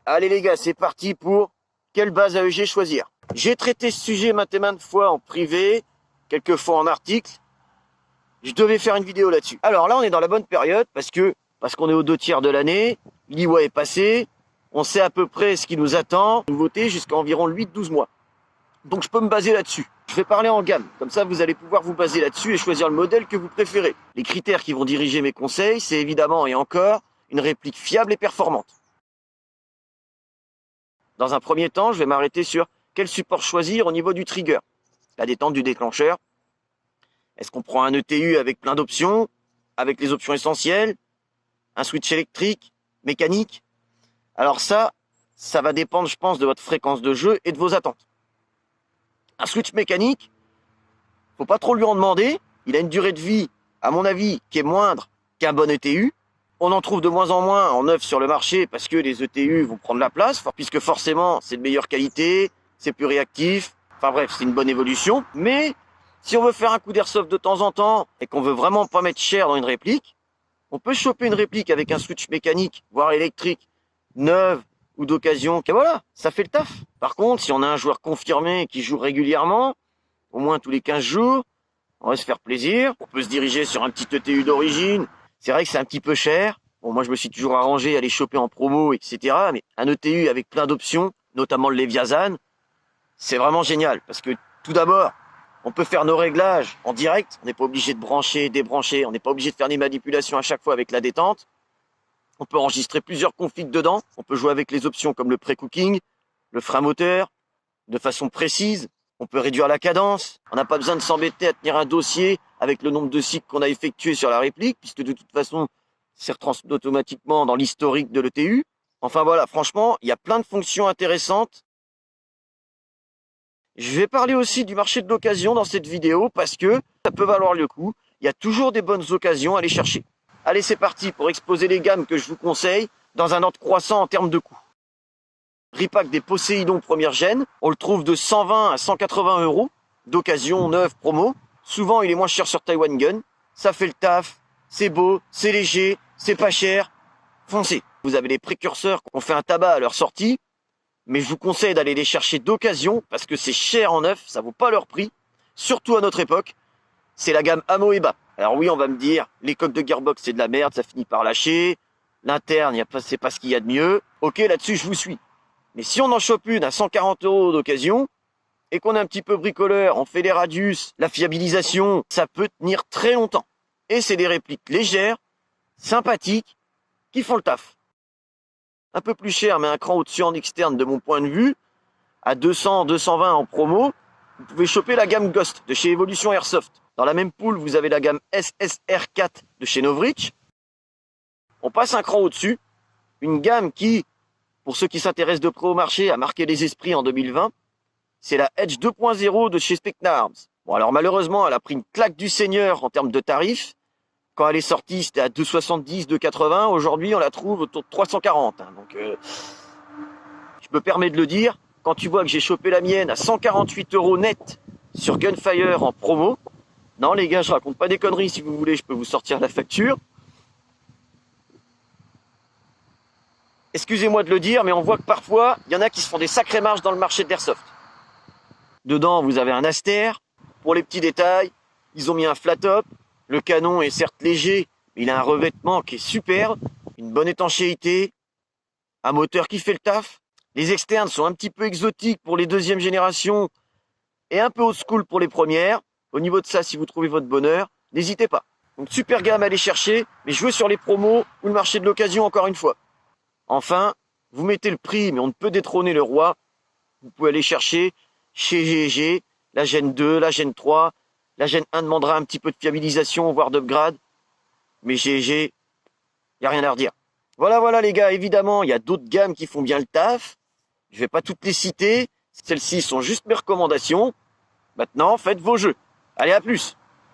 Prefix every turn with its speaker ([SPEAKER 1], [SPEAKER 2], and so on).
[SPEAKER 1] Allez les gars, c'est parti pour quelle base AEG choisir. J'ai traité ce sujet maintes et maintes fois en privé, quelques fois en article. Je devais faire une vidéo là-dessus. Alors là, on est dans la bonne période parce qu'on est aux 2 tiers de l'année, l'IWA est passé, on sait à peu près ce qui nous attend, nouveauté jusqu'à environ 8-12 mois. Donc je peux me baser là-dessus. Je vais parler en gamme, comme ça vous allez pouvoir vous baser là-dessus et choisir le modèle que vous préférez. Les critères qui vont diriger mes conseils, c'est évidemment et encore une réplique fiable et performante. Dans un premier temps, je vais m'arrêter sur quel support choisir au niveau du trigger. La détente du déclencheur. Est-ce qu'on prend un ETU avec plein d'options, avec les options essentielles, un switch électrique, mécanique? Alors ça va dépendre, je pense, de votre fréquence de jeu et de vos attentes. Un switch mécanique, faut pas trop lui en demander. Il a une durée de vie, à mon avis, qui est moindre qu'un bon ETU. On en trouve de moins en moins en neuf sur le marché parce que les ETU vont prendre la place, puisque forcément, c'est de meilleure qualité, c'est plus réactif. Enfin bref, c'est une bonne évolution. Mais si on veut faire un coup d'airsoft de temps en temps et qu'on veut vraiment pas mettre cher dans une réplique, on peut choper une réplique avec un switch mécanique, voire électrique, neuve ou d'occasion. Et voilà, ça fait le taf. Par contre, si on a un joueur confirmé qui joue régulièrement, au moins tous les 15 jours, on va se faire plaisir. On peut se diriger sur un petit ETU d'origine. C'est vrai que c'est un petit peu cher. Bon, moi, je me suis toujours arrangé à les choper en promo, etc. Mais un ETU avec plein d'options, notamment le Leviathan, c'est vraiment génial. Parce que, tout d'abord, on peut faire nos réglages en direct. On n'est pas obligé de brancher, débrancher. On n'est pas obligé de faire des manipulations à chaque fois avec la détente. On peut enregistrer plusieurs configs dedans. On peut jouer avec les options comme le pré-cooking, le frein moteur, de façon précise. On peut réduire la cadence. On n'a pas besoin de s'embêter à tenir un dossier avec le nombre de cycles qu'on a effectué sur la réplique, puisque de toute façon, c'est retransmis automatiquement dans l'historique de l'ETU. Enfin voilà, franchement, il y a plein de fonctions intéressantes. Je vais parler aussi du marché de l'occasion dans cette vidéo, parce que ça peut valoir le coup. Il y a toujours des bonnes occasions à aller chercher. Allez, c'est parti pour exposer les gammes que je vous conseille dans un ordre croissant en termes de coût. Repack des Poséidon première gêne, on le trouve de 120 à 180 euros, d'occasion, neuve, promo. Souvent, il est moins cher sur Taiwan Gun. Ça fait le taf, c'est beau, c'est léger, c'est pas cher. Foncez. Vous avez les précurseurs qui ont fait un tabac à leur sortie, mais je vous conseille d'aller les chercher d'occasion parce que c'est cher en neuf, ça vaut pas leur prix, surtout à notre époque. C'est la gamme Amoeba. Alors oui, on va me dire, les coques de gearbox c'est de la merde, ça finit par lâcher. L'interne, c'est pas ce qu'il y a de mieux. Ok, là-dessus, je vous suis. Mais si on en chope une à 140 euros d'occasion, et qu'on est un petit peu bricoleur, on fait les radius, la fiabilisation, ça peut tenir très longtemps. Et c'est des répliques légères, sympathiques, qui font le taf. Un peu plus cher, mais un cran au-dessus en externe de mon point de vue, à 200, 220 en promo, vous pouvez choper la gamme Ghost de chez Evolution Airsoft. Dans la même pool, vous avez la gamme SSR4 de chez Novritsch. On passe un cran au-dessus, une gamme qui, pour ceux qui s'intéressent de près au marché, a marqué les esprits en 2020. C'est la Edge 2.0 de chez Specna Arms. Bon, alors malheureusement, elle a pris une claque du seigneur en termes de tarifs. Quand elle est sortie, c'était à 270, 280. Aujourd'hui, on la trouve autour de 340. Donc, je me permets de le dire. Quand tu vois que j'ai chopé la mienne à 148 euros net sur Gunfire en promo. Non, les gars, je raconte pas des conneries. Si vous voulez, je peux vous sortir la facture. Excusez-moi de le dire, mais on voit que parfois, il y en a qui se font des sacrées marges dans le marché de l'airsoft. Dedans, vous avez un Aster. Pour les petits détails, ils ont mis un flat top. Le canon est certes léger, mais il a un revêtement qui est superbe. Une bonne étanchéité. Un moteur qui fait le taf. Les externes sont un petit peu exotiques pour les deuxièmes générations et un peu old school pour les premières. Au niveau de ça, si vous trouvez votre bonheur, n'hésitez pas. Donc super gamme à aller chercher, mais jouez sur les promos ou le marché de l'occasion encore une fois. Enfin, vous mettez le prix, mais on ne peut détrôner le roi. Vous pouvez aller chercher chez GG, la Gen 2, la Gen 3. La Gen 1 demandera un petit peu de fiabilisation, voire d'upgrade. Mais GG, il n'y a rien à redire. Voilà les gars, évidemment, il y a d'autres gammes qui font bien le taf. Je ne vais pas toutes les citer. Celles-ci sont juste mes recommandations. Maintenant, faites vos jeux. Allez, à plus!